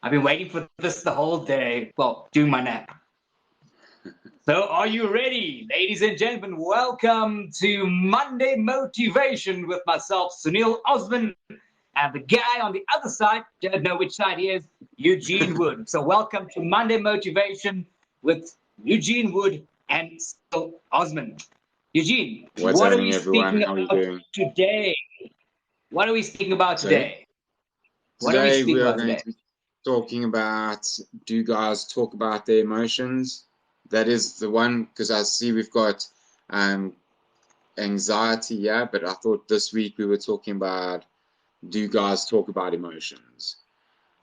I've been waiting for this the whole day. Well, doing my nap. So are you ready? Ladies and gentlemen, welcome to Monday Motivation with myself, Sunil Osman, and the guy on the other side, don't know which side he is, Eugene Wood. So welcome to Monday Motivation with Eugene Wood and Sunil Osman. Eugene, What's what are happening, we everyone? speaking How are you about doing? today? What are we speaking about So today? What are we today we speaking are about going today? to be talking about, do guys talk about their emotions? That is the one, because I see we've got anxiety, yeah, but I thought this week we were talking about, do guys talk about emotions?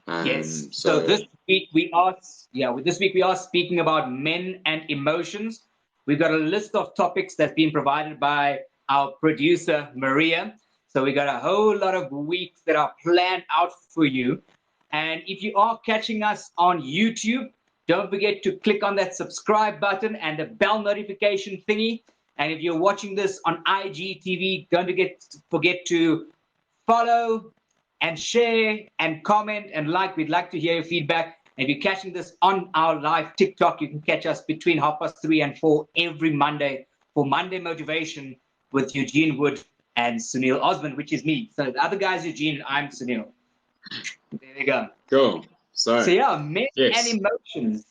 Yes. So So this week we are speaking about men and emotions. We've got a list of topics that's been provided by our producer Maria. So we got a whole lot of weeks that are planned out for you. And if you are catching us on YouTube, don't forget to click on that subscribe button and the bell notification thingy. And if you're watching this on IGTV, don't forget to follow and share and comment and like. We'd like to hear your feedback. And if you're catching this on our live TikTok, you can catch us between 3:30 and 4 every Monday for Monday Motivation with Eugene Wood and Sunil Osman, which is me. So the other guy's Eugene, I'm Sunil. There we go. cool. So So yeah, men and yes. emotions.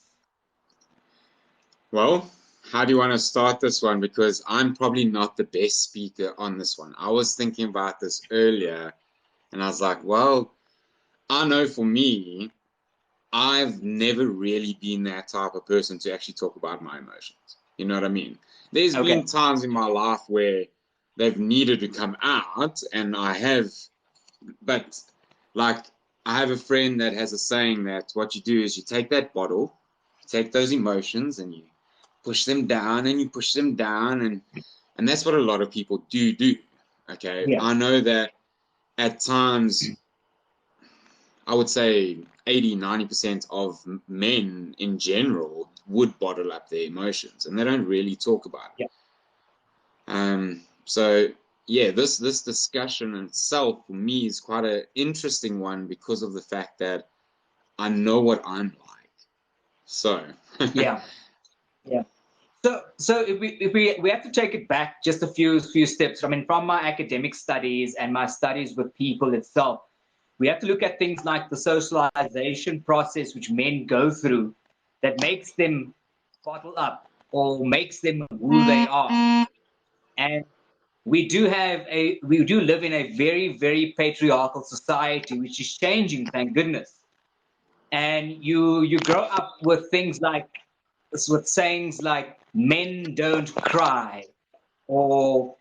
Well, how do you want to start this one? Because I'm probably not the best speaker on this one. I was thinking about this earlier, and I was like, well, I know for me, I've never really been that type of person to actually talk about my emotions. You know what I mean? There's been Okay. times in my life where they've needed to come out, and I have, but like, I have a friend that has a saying that what you do is you take that bottle, you take those emotions, and you push them down and you push them down, and that's what a lot of people do. Okay, Yeah. I know that at times I would say 80-90% of men in general would bottle up their emotions and they don't really talk about Yeah. it. So yeah, this discussion in itself for me is quite an interesting one because of the fact that I know what I'm like. So Yeah. Yeah. So if we have to take it back just a few steps. I mean, from my academic studies and my studies with people itself, we have to look at things like the socialization process which men go through that makes them bottle up or makes them who they are. And we do live in a very, very patriarchal society, which is changing, thank goodness. And you grow up with things like with sayings like men don't cry, or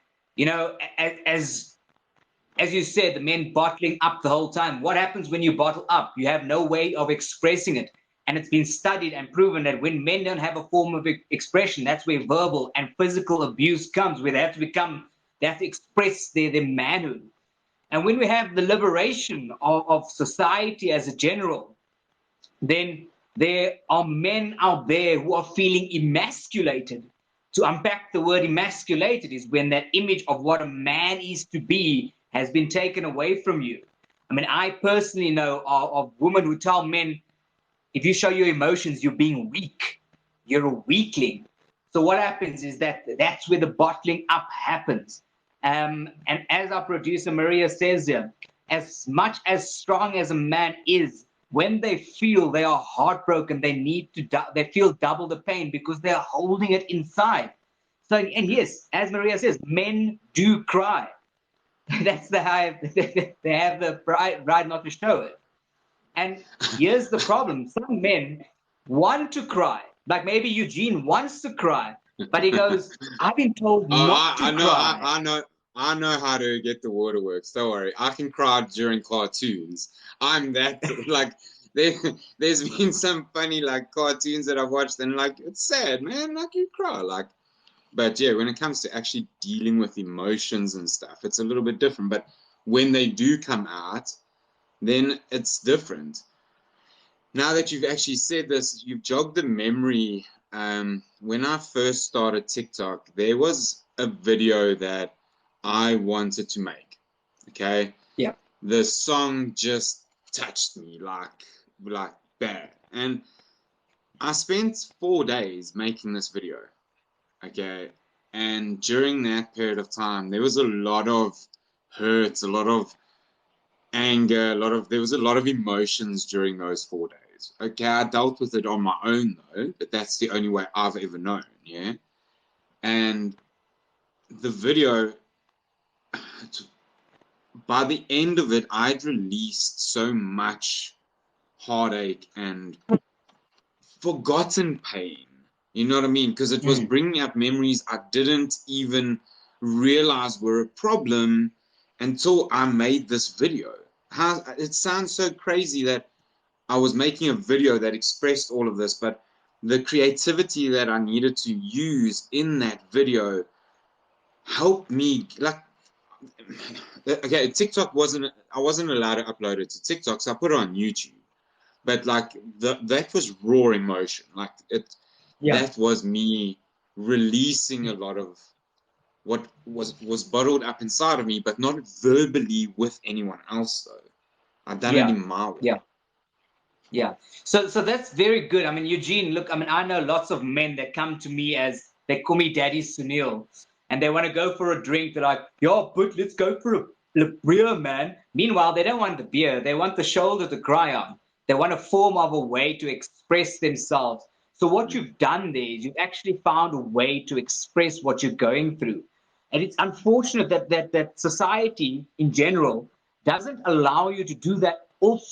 as you said, the men bottling up the whole time. What happens when you bottle up? You have no way of expressing it. And it's been studied and proven that when men don't have a form of expression, that's where verbal and physical abuse comes, where they have to express their manhood. And when we have the liberation of society as a general, then there are men out there who are feeling emasculated. To unpack the word emasculated is when that image of what a man is to be has been taken away from you. I mean, I personally know of women who tell men, if you show your emotions, you're being weak. You're a weakling. So what happens is that's where the bottling up happens. And as our producer Maria says here, as much as strong as a man is, when they feel they are heartbroken, they feel double the pain because they're holding it inside. So, and yes, as Maria says, men do cry. That's the high, they have the right not to show it. And here's the problem. Some men want to cry. Like maybe Eugene wants to cry, but he goes, I've been told not I to know, cry. I know how to get the waterworks. Don't worry. I can cry during cartoons. I'm that like there, there's been some funny like cartoons that I've watched and like it's sad, man. Like you cry, like. But yeah, when it comes to actually dealing with emotions and stuff, it's a little bit different. But when they do come out, then it's different. Now that you've actually said this, you've jogged the memory. When I first started TikTok, there was a video that I wanted to make. Okay. Yeah. The song just touched me. Like, like bad. And I spent 4 days making this video. Okay. And during that period of time, there was a lot of hurt, a lot of anger, there was a lot of emotions during those 4 days. Okay, I dealt with it on my own though, but that's the only way I've ever known, yeah. And the video, by the end of it, I'd released so much heartache and forgotten pain. You know what I mean? Because it was bringing up memories I didn't even realize were a problem until I made this video. It sounds so crazy that I was making a video that expressed all of this, but the creativity that I needed to use in that video helped me. Like, okay, I wasn't allowed to upload it to TikTok, so I put it on YouTube. But like that was raw emotion. Like that was me releasing a lot of what was bottled up inside of me, but not verbally with anyone else though. I've done it in my way. Yeah. So that's very good. I mean, Eugene, look, I mean, I know lots of men that come to me as they call me Daddy Sunil, and they want to go for a drink. They're like, "Yo, but let's go for a beer, man." Meanwhile, they don't want the beer. They want the shoulder to cry on. They want a form of a way to express themselves. So what you've done there is you've actually found a way to express what you're going through. And it's unfortunate that society in general doesn't allow you to do that off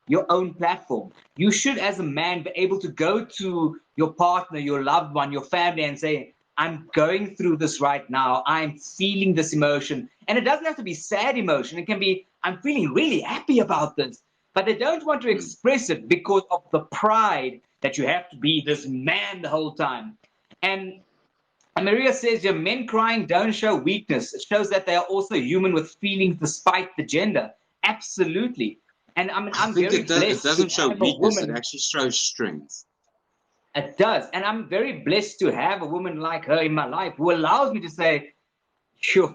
your own platform. You should, as a man, be able to go to your partner, your loved one, your family, and say, "I'm going through this right now. I'm feeling this emotion." And it doesn't have to be sad emotion. It can be, "I'm feeling really happy about this." But they don't want to express it because of the pride that you have to be this man the whole time. And Maria says, "Your men crying don't show weakness. It shows that they are also human with feelings despite the gender." Absolutely. And I mean, I I'm think very it blessed to doesn't show have a weakness. It woman. actually shows strength. It does. And I'm very blessed to have a woman like her in my life who allows me to say, "Sure,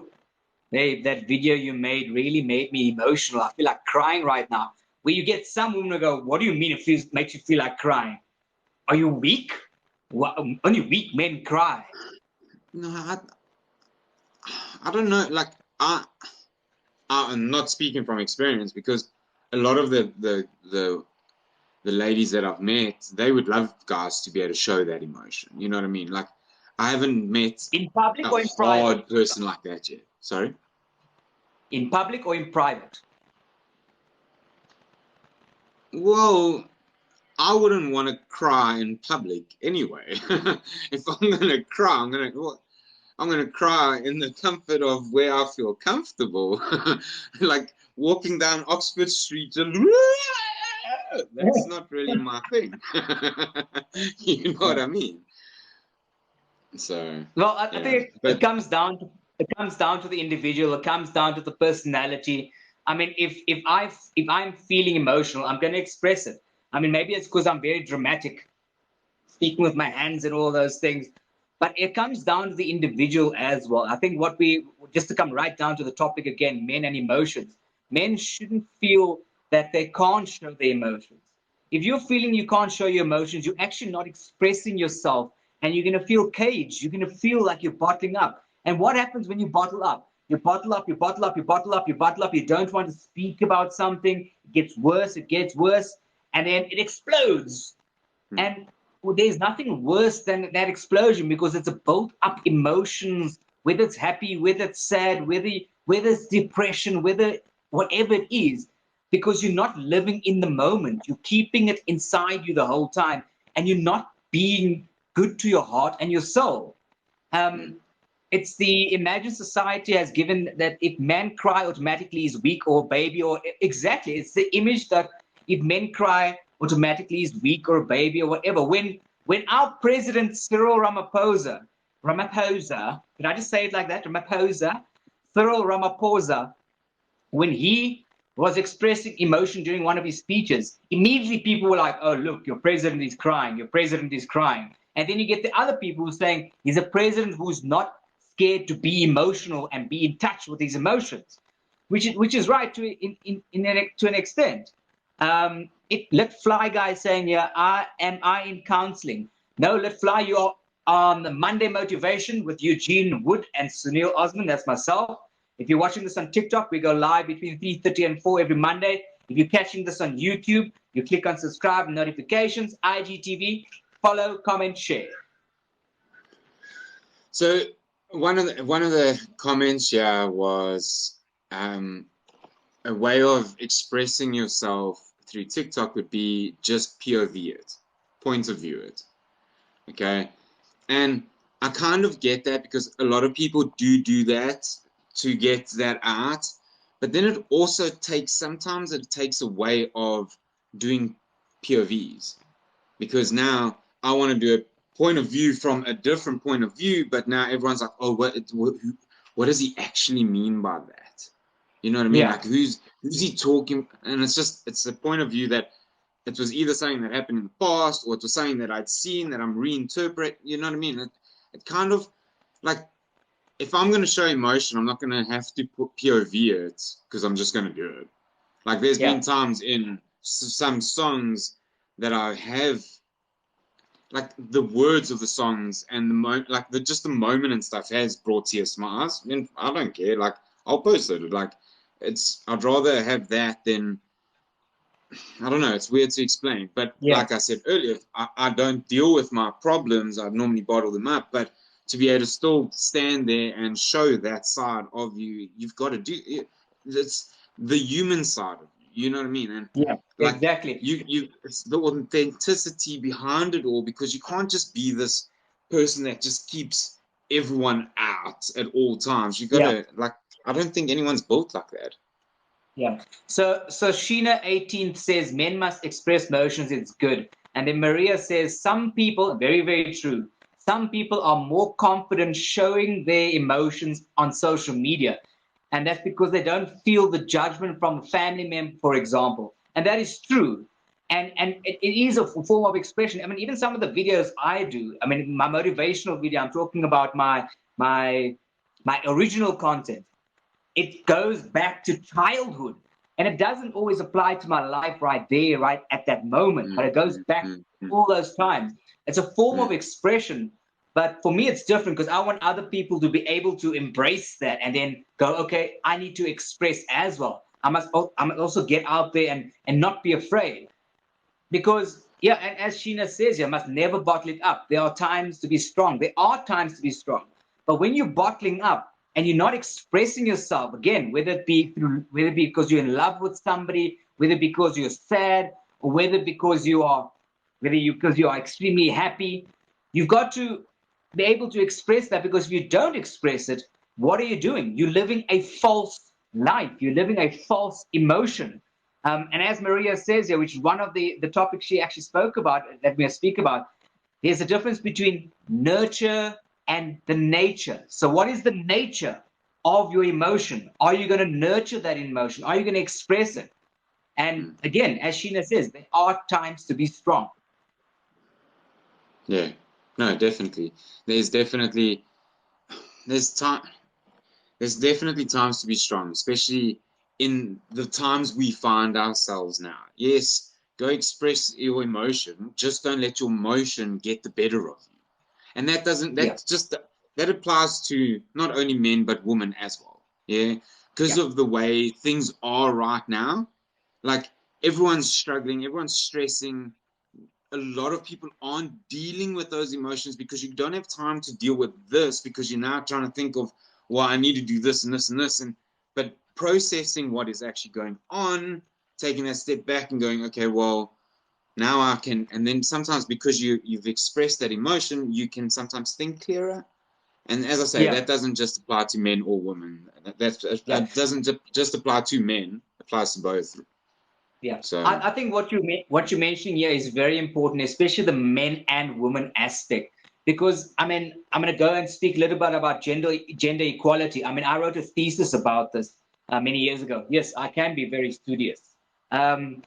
babe, that video you made really made me emotional. I feel like crying right now." Where you get some women who go, "What do you mean it makes you feel like crying? Are you weak? Only weak men cry." No, I don't know. Like I'm not speaking from experience because a lot of the ladies that I've met, they would love guys to be able to show that emotion. You know what I mean? Like, I haven't met In public a or in private? hard person like that yet. Sorry? In public or in private? Well, I wouldn't want to cry in public anyway. If I'm gonna cry, I'm gonna cry in the comfort of where I feel comfortable. Like walking down Oxford Street and that's not really my thing. You know what I mean? So Well, I yeah, think but it comes down to the individual. It comes down to the personality. I mean, if I'm feeling emotional, I'm going to express it. I mean, maybe it's because I'm very dramatic, speaking with my hands and all those things. But it comes down to the individual as well. I think just to come right down to the topic again, men and emotions. Men shouldn't feel that they can't show their emotions. If you're feeling you can't show your emotions, you're actually not expressing yourself and you're going to feel caged. You're going to feel like you're bottling up. And what happens when you bottle up? You bottle up, you bottle up, you bottle up, you bottle up. You don't want to speak about something. It gets worse, it gets worse. And then it explodes. And there's nothing worse than that explosion because it's a built up emotions, whether it's happy, whether it's sad, whether it's depression, whether whatever it is, because you're not living in the moment. You're keeping it inside you the whole time, and you're not being good to your heart and your soul. It's the imagined society has given that if men cry automatically is weak or baby or exactly it's the image that if men cry automatically is weak or a baby or whatever. When our president Cyril Ramaphosa, did I just say it like that? Cyril Ramaphosa, when he was expressing emotion during one of his speeches, immediately people were like, "Oh, look, your president is crying. Your president is crying." And then you get the other people who are saying he's a president who's not scared to be emotional and be in touch with his emotions, which is right to an extent. Let Fly guy saying here, I in counseling? No, Let Fly, you are on the Monday Motivation with Eugene Wood and Sunil Osman. That's myself. If you're watching this on TikTok, we go live between 3:30 and 4 every Monday. If you're catching this on YouTube, you click on subscribe and notifications, IGTV, follow, comment, share. So one of the comments here was a way of expressing yourself through TikTok would be just POV it, point of view it. Okay, and I kind of get that because a lot of people do that to get that out, but then it also sometimes it takes a way of doing POVs, because now I want to do a point of view from a different point of view, but now everyone's like, oh, what does he actually mean by that? You know what I mean? Yeah. Like, who's he talking? And it's a point of view that it was either something that happened in the past, or it was something that I'd seen that I'm reinterpret. You know what I mean? It kind of, like, if I'm going to show emotion, I'm not going to have to put POV it, because I'm just going to do it. Like, there's been times in some songs that I have, like, the words of the songs and just the moment and stuff has brought tears to my eyes. I mean, I don't care. Like, I'll post it. Like, I'd rather have that than, I don't know, it's weird to explain. But like I said earlier, I don't deal with my problems. I normally bottle them up. But to be able to still stand there and show that side of you, you've got to do it. It's the human side of you. You know what I mean? And like, exactly. It's the authenticity behind it all, because you can't just be this person that just keeps everyone out at all times. You got to, like, I don't think anyone's built like that. Yeah. So Sheena 18th says men must express emotions, it's good. And then Maria says some people, very, very true, some people are more confident showing their emotions on social media. And that's because they don't feel the judgment from a family member, for example. And that is true. And it is a form of expression. I mean, even some of the videos I do, I mean, my motivational video, I'm talking about my original content. It goes back to childhood, and it doesn't always apply to my life right there, right at that moment, but it goes back all those times. It's a form of expression, but for me it's different, because I want other people to be able to embrace that and then go, okay, I need to express as well. I must also get out there and not be afraid, because and as Sheena says, you must never bottle it up. There are times to be strong. There are times to be strong, but when you're bottling up and you're not expressing yourself, again, whether it be because you're in love with somebody, whether because you're sad, or whether because you are extremely happy, you've got to be able to express that, because if you don't express it, what are you doing? You're living a false life. You're living a false emotion. And as Maria says here, which is one of the topics she actually spoke about, that we speak about, there's a difference between nurture and the nature. So what is the nature of your emotion? Are you going to nurture that emotion? Are you going to express it? And again, as Sheena says, there are times to be strong. Yeah, no, definitely. There's definitely times to be strong, especially in the times we find ourselves now. Yes, go express your emotion. Just don't let your emotion get the better of you. And that applies to not only men but women as well. Yeah, because of the way things are right now. Like, everyone's struggling, everyone's stressing. A lot of people aren't dealing with those emotions because you don't have time to deal with this, because you're now trying to think of, well, I need to do this and this and this, but processing what is actually going on, taking that step back and going, okay, well, now I can. And then sometimes, because you've expressed that emotion, you can sometimes think clearer. And as I say, that doesn't just apply to men or women. That doesn't just apply to men. It applies to both. Yeah, So I think what you're mentioning here is very important, especially the men and women aspect. Because I mean, I'm going to go and speak a little bit about gender equality. I mean, I wrote a thesis about this many years ago. Yes, I can be very studious, and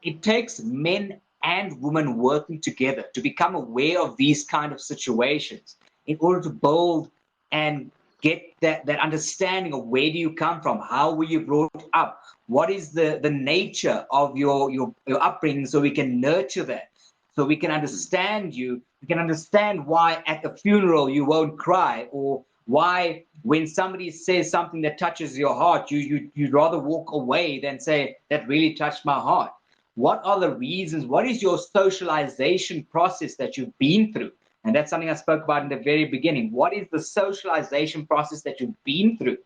it takes men and women working together to become aware of these kind of situations in order to build and get that understanding of where do you come from, how were you brought up, what is the nature of your upbringing, so we can nurture that, so we can understand you. We can understand why at the funeral you won't cry, or why when somebody says something that touches your heart, you'd rather walk away than say that really touched my heart. What are the reasons? What is your socialization process that you've been through? And that's something I spoke about in the very beginning. What is the socialization process that you've been through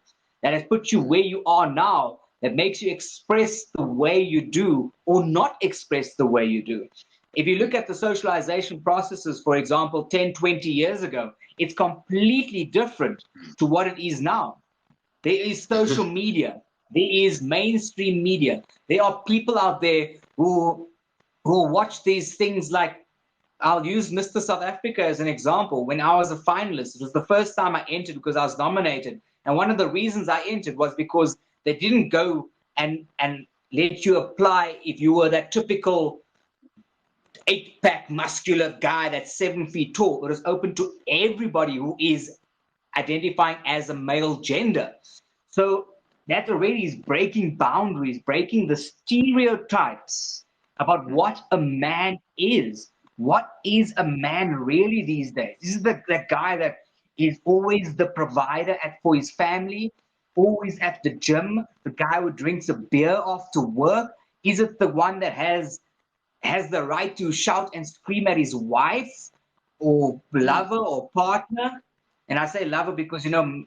that has put you where you are now, that makes you express the way you do or not express the way you do? If you look at the socialization processes, for example, 10, 20 years ago, it's completely different to what it is now. There is social media. There is mainstream media. There are people out there who watch these things like, I'll use Mr. South Africa as an example. When I was a finalist, it was the first time I entered because I was nominated. And one of the reasons I entered was because they didn't go and let you apply if you were that typical 8-pack muscular guy that's 7 feet tall. It was open to everybody who is identifying as a male gender. So that already is breaking boundaries, breaking the stereotypes about what a man is. What is a man really these days? This is the guy that is always the provider for his family, always at the gym, the guy who drinks a beer after work. Is it the one that has the right to shout and scream at his wife or lover or partner? And I say lover because, you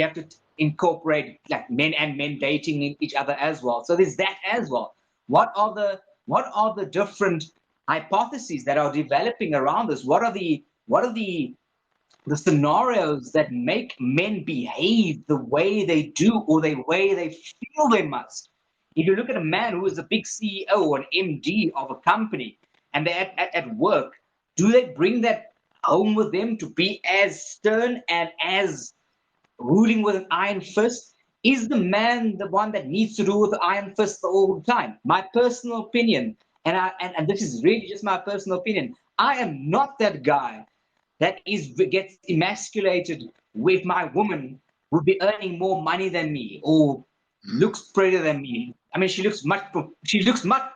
have to incorporate like men and men dating each other as well. So there's that as well. What are the different hypotheses that are developing around this? What are the scenarios that make men behave the way they do, or the way they feel they must? If you look at a man who is a big CEO or an MD of a company, and they're at work, do they bring that home with them to be as stern and as ruling with an iron fist? Is the man the one that needs to rule with the iron fist all the time? My personal opinion, and this is really just my personal opinion, I am not that guy that gets emasculated with my woman would be earning more money than me or looks prettier than me. I mean, she looks much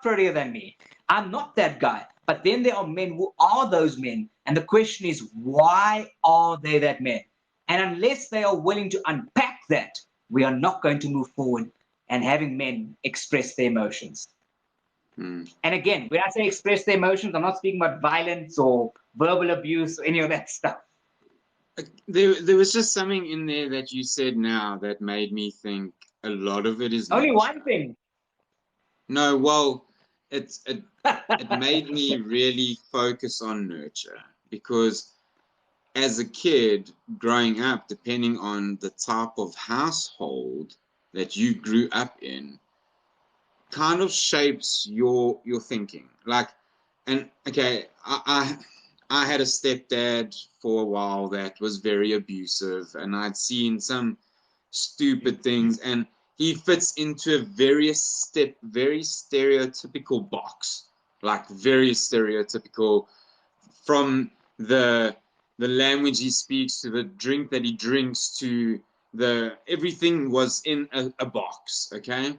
prettier than me. I'm not that guy. But then there are men who are those men, and the question is, why are they that men? And unless they are willing to unpack that, we are not going to move forward and having men express their emotions. And again, when I say express their emotions, I'm not speaking about violence or verbal abuse or any of that stuff. There was just something in there that you said now that made me think a lot of it is only nature. one thing. No, well, it made me really focus on nurture, because as a kid growing up, depending on the type of household that you grew up in, kind of shapes your thinking. Like, and okay, I had a stepdad for a while that was very abusive, and I'd seen some stupid things, and he fits into a very stereotypical box, like very stereotypical, from the language he speaks to the drink that he drinks to everything was in a box, okay?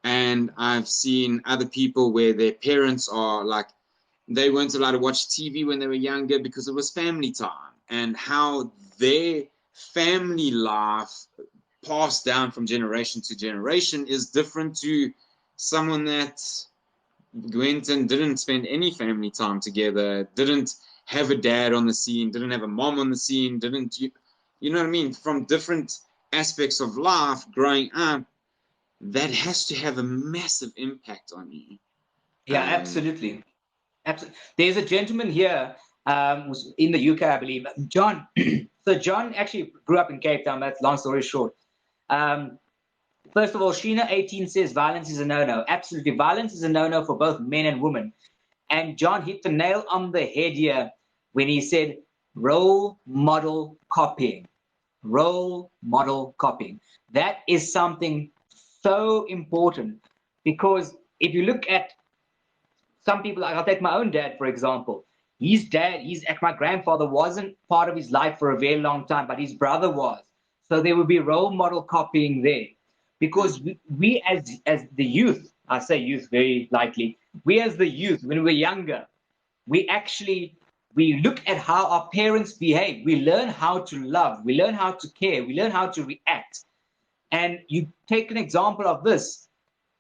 And I've seen other people where their parents are like, they weren't allowed to watch TV when they were younger because it was family time, and how their family life passed down from generation to generation is different to someone that went and didn't spend any family time together, didn't have a dad on the scene, didn't have a mom on the scene, you know what I mean? From different aspects of life growing up, that has to have a massive impact on you. Yeah, absolutely. There's a gentleman here who's in the UK, I believe, John. So John actually grew up in Cape Town. That's long story short. First of all, Sheena 18 says violence is a no-no. Absolutely, violence is a no-no for both men and women. And John hit the nail on the head here when he said role model copying. Role model copying. That is something so important, because if you look at some people, I'll take my own dad, for example. His dad, my grandfather wasn't part of his life for a very long time, but his brother was. So there would be role model copying there. Because we as the youth, I say youth very lightly, we as the youth, when we're younger, we look at how our parents behave. We learn how to love. We learn how to care. We learn how to react. And you take an example of this.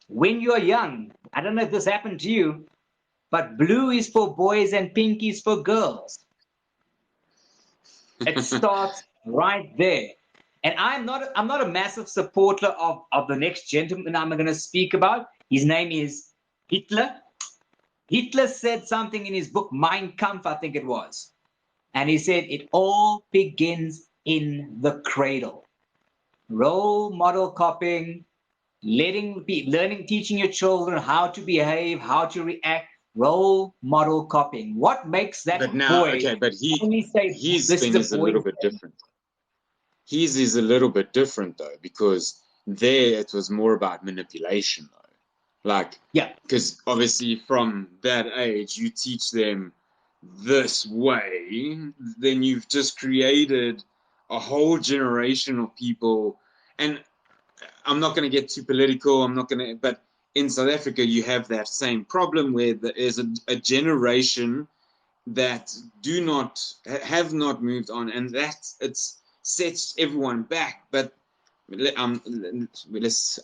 When you're young, I don't know if this happened to you, but blue is for boys and pink is for girls. It starts right there. And I'm not a massive supporter of the next gentleman I'm going to speak about. His name is Hitler. Hitler said something in his book, Mein Kampf, I think it was. And he said, it all begins in the cradle. Role model copying, learning, teaching your children how to behave, how to react, role model copying. What makes that But now, boy okay, but only say, his this is thing a is a boy? little bit different. His is a little bit different though, because there it was more about manipulation though. Like, Yeah, because obviously from that age you teach them this way, then you've just created a whole generation of people. And I'm not going to get too political. I'm not going to, but in South Africa, you have that same problem where there is a generation that do not have not moved on, and that it's sets everyone back. But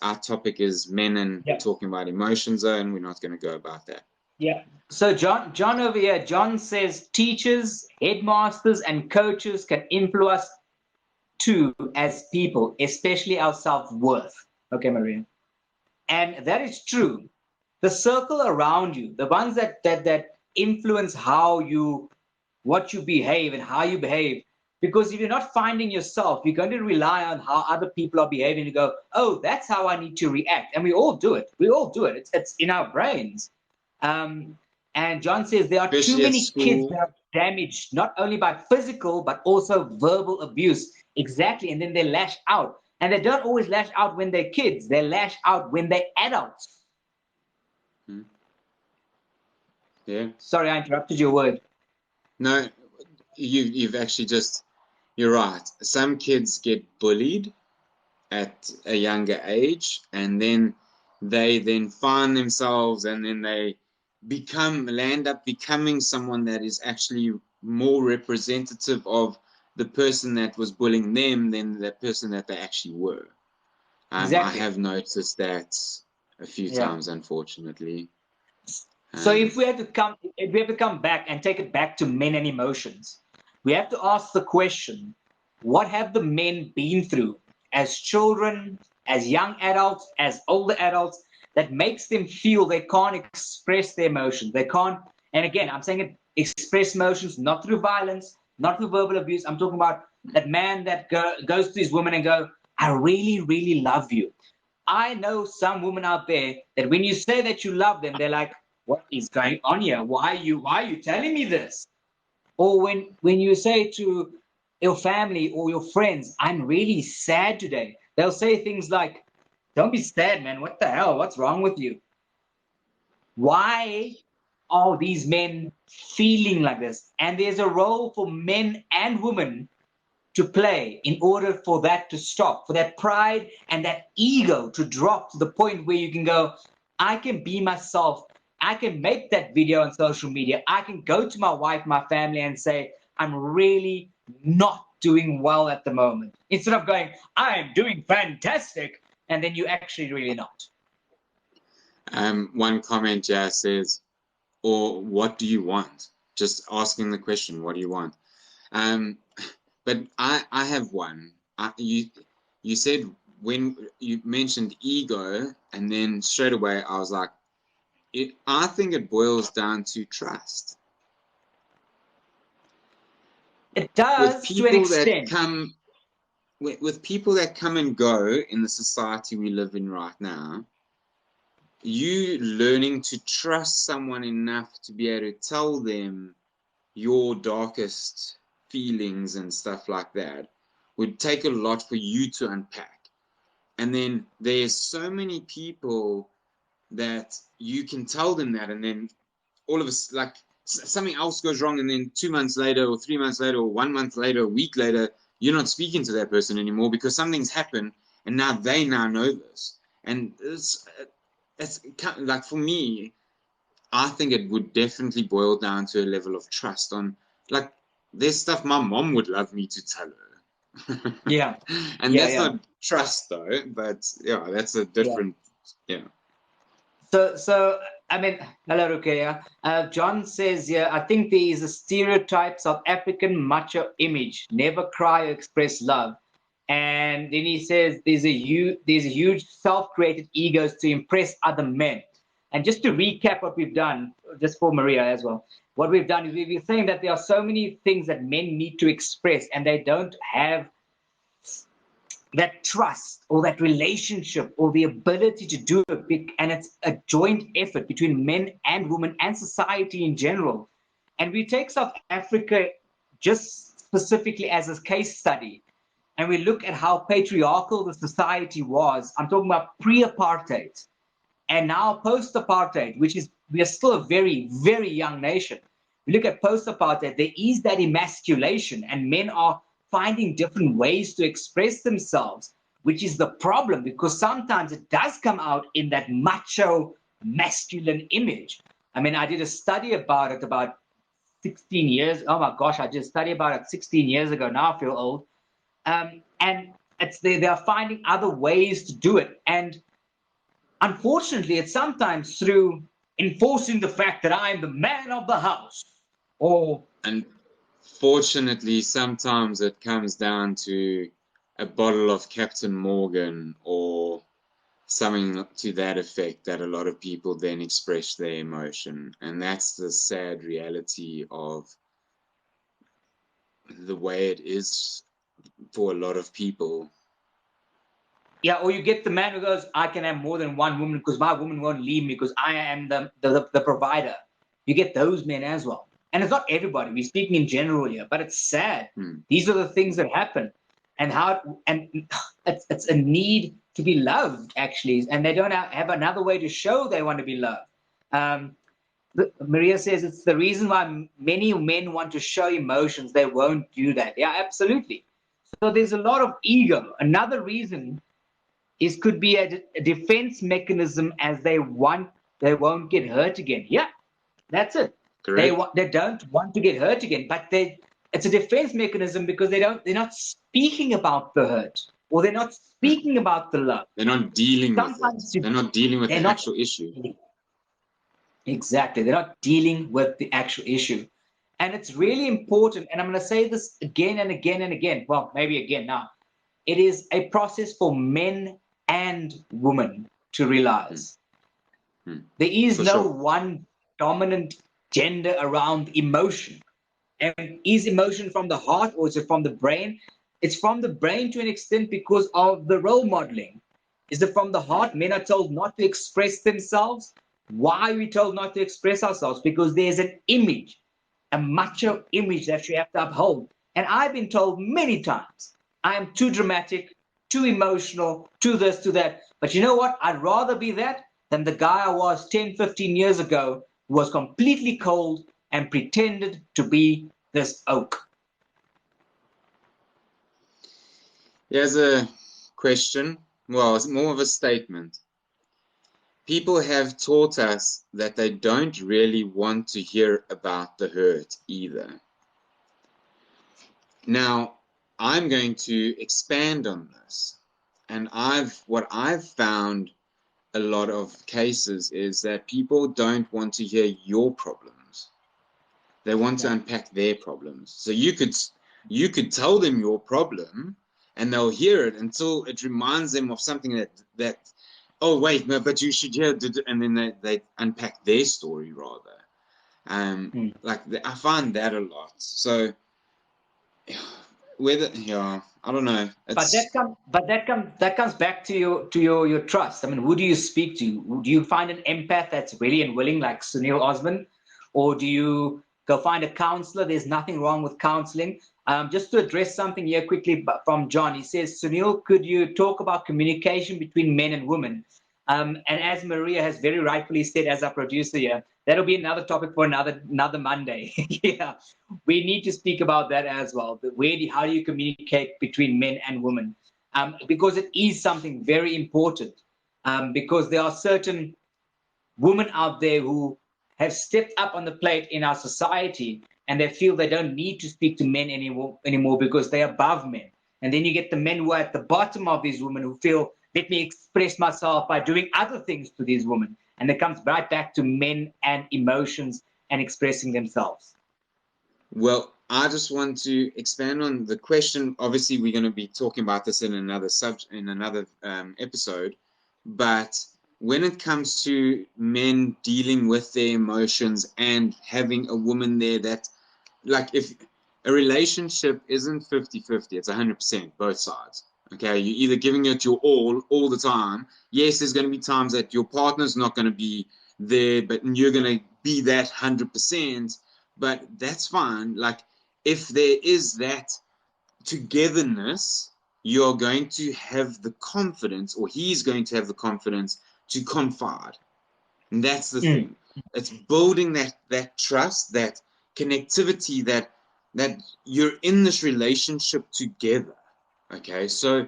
our topic is men and yeah, talking about emotions, and we're not going to go about that. yeah. So John over here, John says teachers, headmasters, and coaches can influence too as people, especially our self-worth. Okay, Maria. And that is true. The circle around you, the ones that influence what you behave and how you behave. Because if you're not finding yourself, you're going to rely on how other people are behaving to go, oh, that's how I need to react. And we all do it. We all do it. It's in our brains. Um, and John says there are too Especially at many kids school. that are damaged, not only by physical, but also verbal abuse. Exactly. And then they lash out. And they don't always lash out when they're kids. They lash out when they're adults. Hmm. Yeah. Sorry, I interrupted your word. No, you've actually just, you're right. Some kids get bullied at a younger age, and then they then find themselves, and then they land up becoming someone that is actually more representative of the person that was bullying them than the person that they actually were. I Exactly. have noticed that a few Yeah. times, unfortunately. So Um, if we have to come back and take it back to men and emotions, we have to ask the question, what have the men been through as children, as young adults, as older adults, that makes them feel they can't express their emotions? They can't, and again, I'm saying it, express emotions not through violence, not through verbal abuse. I'm talking about that man that goes to his woman and go, I really, really love you. I know some women out there that when you say that you love them, they're like, what is going on here? Why are you telling me this? Or when you say to your family or your friends, I'm really sad today, they'll say things like, don't be sad, man. What the hell? What's wrong with you? Why are these men feeling like this? And there's a role for men and women to play in order for that to stop, for that pride and that ego to drop to the point where you can go, I can be myself. I can make that video on social media. I can go to my wife, my family, and say, I'm really not doing well at the moment. Instead of going, I am doing fantastic, and then you actually really not. one comment here says, or what do you want? Just asking the question, what do you want? Um, but I have one. You said when you mentioned ego, and then straight away I was like, I think it boils down to trust. It With does to an people that extent. come, with people that come and go in the society we live in right now, you learning to trust someone enough to be able to tell them your darkest feelings and stuff like that would take a lot for you to unpack. And then there's so many people that you can tell them that, and then all of us, like, something else goes wrong, and then 2 months later, or 3 months later, or 1 month later, a week later, you're not speaking to that person anymore because something's happened, and now they now know this. And it's like, for me, I think it would definitely boil down to a level of trust. On, like, there's stuff my mom would love me to tell her. Yeah. And that's not trust though, but yeah, that's a different, So I mean, hello, Rukia. John says, yeah, I think there is a stereotype South African macho image, never cry or express love. And then he says there's a huge self-created egos to impress other men. And just to recap what we've done, just for Maria as well, what we've done is we've been saying that there are so many things that men need to express, and they don't have that trust or that relationship or the ability to do it. And it's a joint effort between men and women and society in general. And we take South Africa just specifically as a case study, and we look at how patriarchal the society was. I'm talking about pre-apartheid and now post-apartheid, which is, we are still a very, very young nation. We look at post-apartheid, there is that emasculation, and men are finding different ways to express themselves, which is the problem, because sometimes it does come out in that macho, masculine image. I mean, I did a study about it about 16 years. Oh my gosh, I did a study about it 16 years ago. Now I feel old. And they are finding other ways to do it. And unfortunately, it's sometimes through enforcing the fact that I'm the man of the house. And fortunately, sometimes it comes down to a bottle of Captain Morgan or something to that effect, that a lot of people then express their emotion. And that's the sad reality of the way it is for a lot of people. Yeah, or you get the man who goes, I can have more than one woman because my woman won't leave me because I am the provider. You get those men as well. And it's not everybody. We're speaking in general here, but it's sad. These are the things that happen. And it's a need to be loved, actually. And they don't have another way to show they want to be loved. Maria says it's the reason why many men want to show emotions. They won't do that. Yeah, absolutely. So there's a lot of ego. Another reason could be a defense mechanism, as they won't get hurt again. Yeah, that's it. Correct. They don't want to get hurt again, but it's a defense mechanism because they're not speaking about the hurt, or they're not speaking about the love. They're not dealing with it. They're not dealing with the actual issue. Exactly. They're not dealing with the actual issue. And it's really important, and I'm going to say this again and again and again. Well, maybe again now. It is a process for men and women to realize. There is no one dominant gender around emotion. And is emotion from the heart, or is it from the brain? It's from the brain to an extent because of the role modeling. Is it from the heart? Men are told not to express themselves. Why are we told not to express ourselves? Because there's an image, a macho image that you have to uphold. And I've been told many times, I am too dramatic, too emotional, too this, to that. But you know what? I'd rather be that than the guy I was 10, 15 years ago, who was completely cold and pretended to be this oak. Here's a question. Well, it's more of a statement. People have taught us that they don't really want to hear about the hurt either. Now, I'm going to expand on this. And what I've found a lot of cases is that people don't want to hear your problems. They want to unpack their problems. So you could tell them your problem, and they'll hear it until it reminds them of something that oh wait, no, but you should hear, and then they unpack their story rather. I find that a lot. So I don't know. But that comes back to your trust. I mean, who do you speak to? Do you find an empath that's ready and willing, like Sunil Osmond, or do you go find a counselor? There's nothing wrong with counseling. Just to address something here quickly from John, he says, Sunil, could you talk about communication between men and women? And as Maria has very rightfully said, as our producer here, that'll be another topic for another Monday. Yeah, we need to speak about that as well. How do you communicate between men and women? Because it is something very important. Because there are certain women out there who have stepped up on the plate in our society, and they feel they don't need to speak to men anymore because they're above men. And then you get the men who are at the bottom of these women who feel, let me express myself by doing other things to these women. And it comes right back to men and emotions and expressing themselves. Well, I just want to expand on the question. Obviously, we're going to be talking about this in another episode. But when it comes to men dealing with their emotions and having a woman there that, like, if a relationship isn't 50-50, it's 100%, both sides. Okay, you're either giving it your all the time. Yes, there's going to be times that your partner's not going to be there, but you're going to be that 100%. But that's fine. Like, if there is that togetherness, you're going to have the confidence, or he's going to have the confidence to confide. And that's the thing. It's building that trust, that connectivity, that you're in this relationship together. Okay, so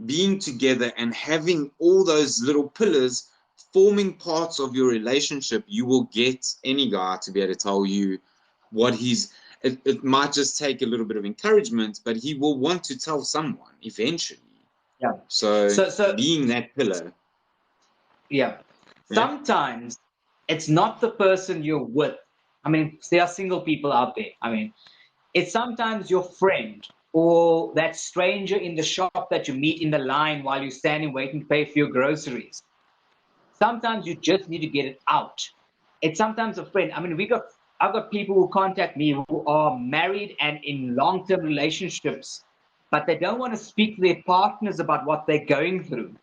being together and having all those little pillars forming parts of your relationship, you will get any guy to be able to tell you what it might just take a little bit of encouragement, but he will want to tell someone eventually. Yeah. So being that pillar. Yeah. Sometimes it's not the person you're with. I mean, there are single people out there. I mean, it's sometimes your friend or that stranger in the shop that you meet in the line while you're standing waiting to pay for your groceries. Sometimes you just need to get it out. It's sometimes a friend. I mean, I've got people who contact me who are married and in long-term relationships, but they don't want to speak to their partners about what they're going through.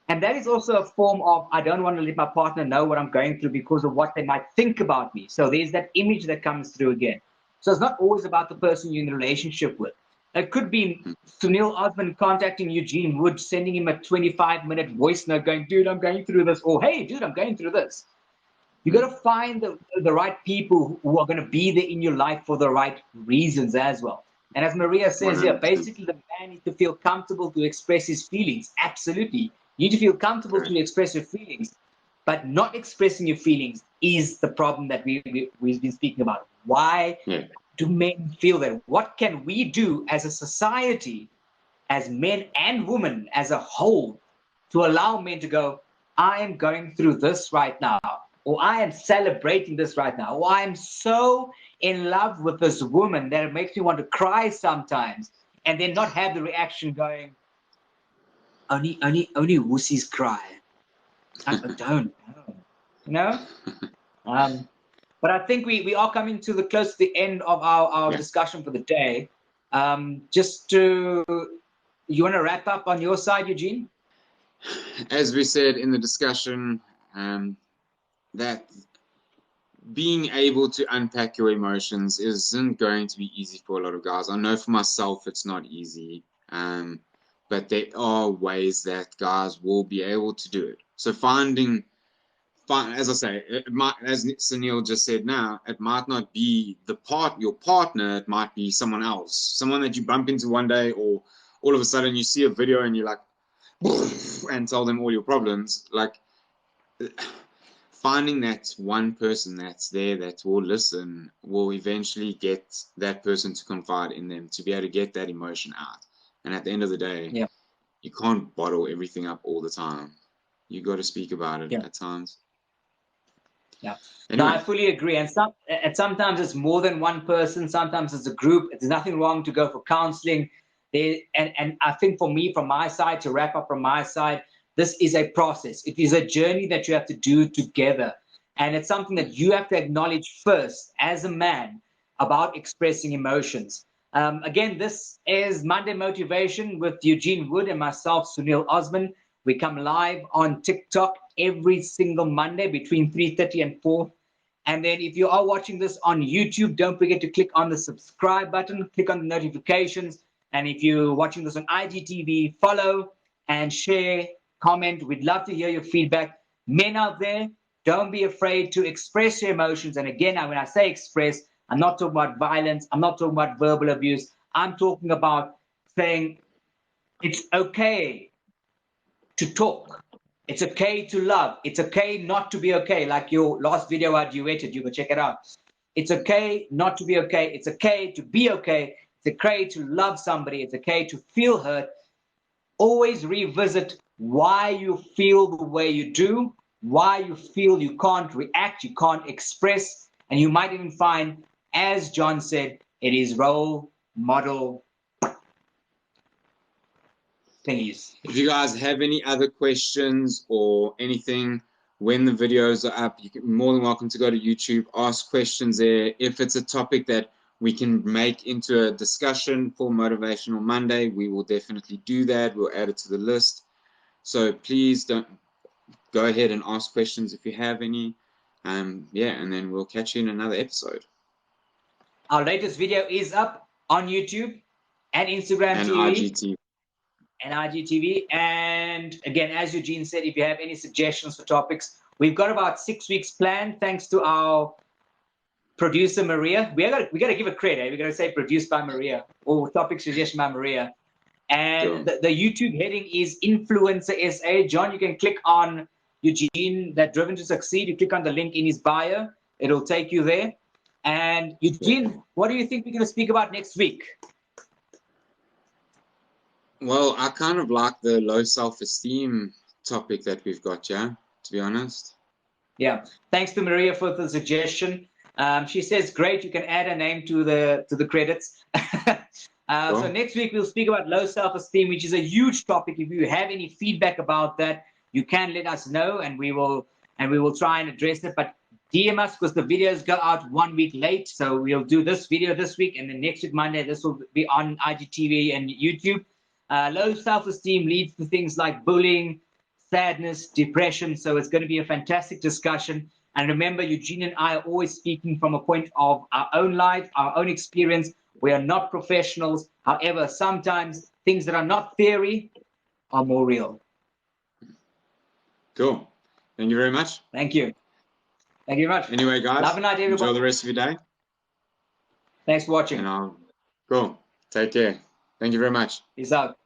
And that is also a form of, I don't want to let my partner know what I'm going through because of what they might think about me. So there's that image that comes through again. So it's not always about the person you're in a relationship with. It could be Sunil Osman contacting Eugene Wood, sending him a 25-minute voice note going, dude, I'm going through this. Or, hey, dude, I'm going through this. You got to find the right people who are going to be there in your life for the right reasons as well. And as Maria says here, basically the man needs to feel comfortable to express his feelings. Absolutely. You need to feel comfortable to express your feelings, but not expressing your feelings is the problem that we've been speaking about. Why do men feel that? What can we do as a society, as men and women as a whole, to allow men to go, I am going through this right now, or I am celebrating this right now, or I am so in love with this woman that it makes me want to cry sometimes, and then not have the reaction going, only wussies cry. I don't know. You know? But I think we are coming to close to the end of our discussion for the day. You want to wrap up on your side, Eugene? As we said in the discussion, that being able to unpack your emotions isn't going to be easy for a lot of guys. I know for myself it's not easy, but there are ways that guys will be able to do it. So as I say, as Sunil just said now, it might not be your partner, it might be someone else, someone that you bump into one day, or all of a sudden you see a video and you're like, and tell them all your problems. Like, finding that one person that's there that will listen will eventually get that person to confide in them, to be able to get that emotion out. And at the end of the day, you can't bottle everything up all the time. You got to speak about it at times. Yeah. Anyway. No, I fully agree. And sometimes it's more than one person. Sometimes it's a group. There's nothing wrong to go for counseling. And I think for me, from my side, to wrap up from my side, this is a process. It is a journey that you have to do together. And it's something that you have to acknowledge first as a man about expressing emotions. Again, this is Monday Motivation with Eugene Wood and myself, Sunil Osman. We come live on TikTok every single Monday between 3:30 and 4. And then if you are watching this on YouTube, don't forget to click on the subscribe button, click on the notifications. And if you're watching this on IGTV, follow and share, comment. We'd love to hear your feedback. Men out there, Don't be afraid to express your emotions. And again, when I say express, I'm not talking about violence. I'm not talking about verbal abuse. I'm talking about saying it's okay to talk. It's okay to love. It's okay not to be okay. Like your last video I duetted, you go check it out. It's okay not to be okay. It's okay to be okay. It's okay to love somebody. It's okay to feel hurt. Always revisit why you feel the way you do, why you feel you can't react, you can't express, and you might even find, as John said, it is role model thingies. If you guys have any other questions or anything, when the videos are up, you're more than welcome to go to YouTube, ask questions there. If it's a topic that we can make into a discussion for Motivational Monday, we will definitely do that. We'll add it to the list. So please don't go ahead and ask questions if you have any. Yeah, and then we'll catch you in another episode. Our latest video is up on YouTube and Instagram and TV. IGTV. And IGTV. And again, as Eugene said, if you have any suggestions for topics, we've got about 6 weeks planned, thanks to our producer Maria. We got to give a credit. We got to say produced by Maria or topic suggestion by Maria. And Sure. the YouTube heading is Influencer SA. John, you can click on Eugene, that Driven to Succeed. You click on the link in his bio. It'll take you there. And Eugene, what do you think we're going to speak about next week? Well, I kind of like the low self-esteem topic that we've got, yeah, to be honest. Yeah. Thanks to Maria for the suggestion. She says, great, you can add a name to the credits. Cool. So next week we'll speak about low self-esteem, which is a huge topic. If you have any feedback about that, you can let us know, and we will try and address it. But DM us, because the videos go out 1 week late. So we'll do this video this week, and then next week Monday this will be on IGTV and YouTube. Low self-esteem leads to things like bullying, sadness, depression. So it's going to be a fantastic discussion. And remember, Eugene and I are always speaking from a point of our own life, our own experience. We are not professionals. However, sometimes things that are not theory are more real. Cool. Thank you very much. Thank you. Thank you very much. Anyway, guys, Love and night, everybody. enjoy the rest of your day. Thanks for watching. And cool. Take care. Thank you very much. Peace out.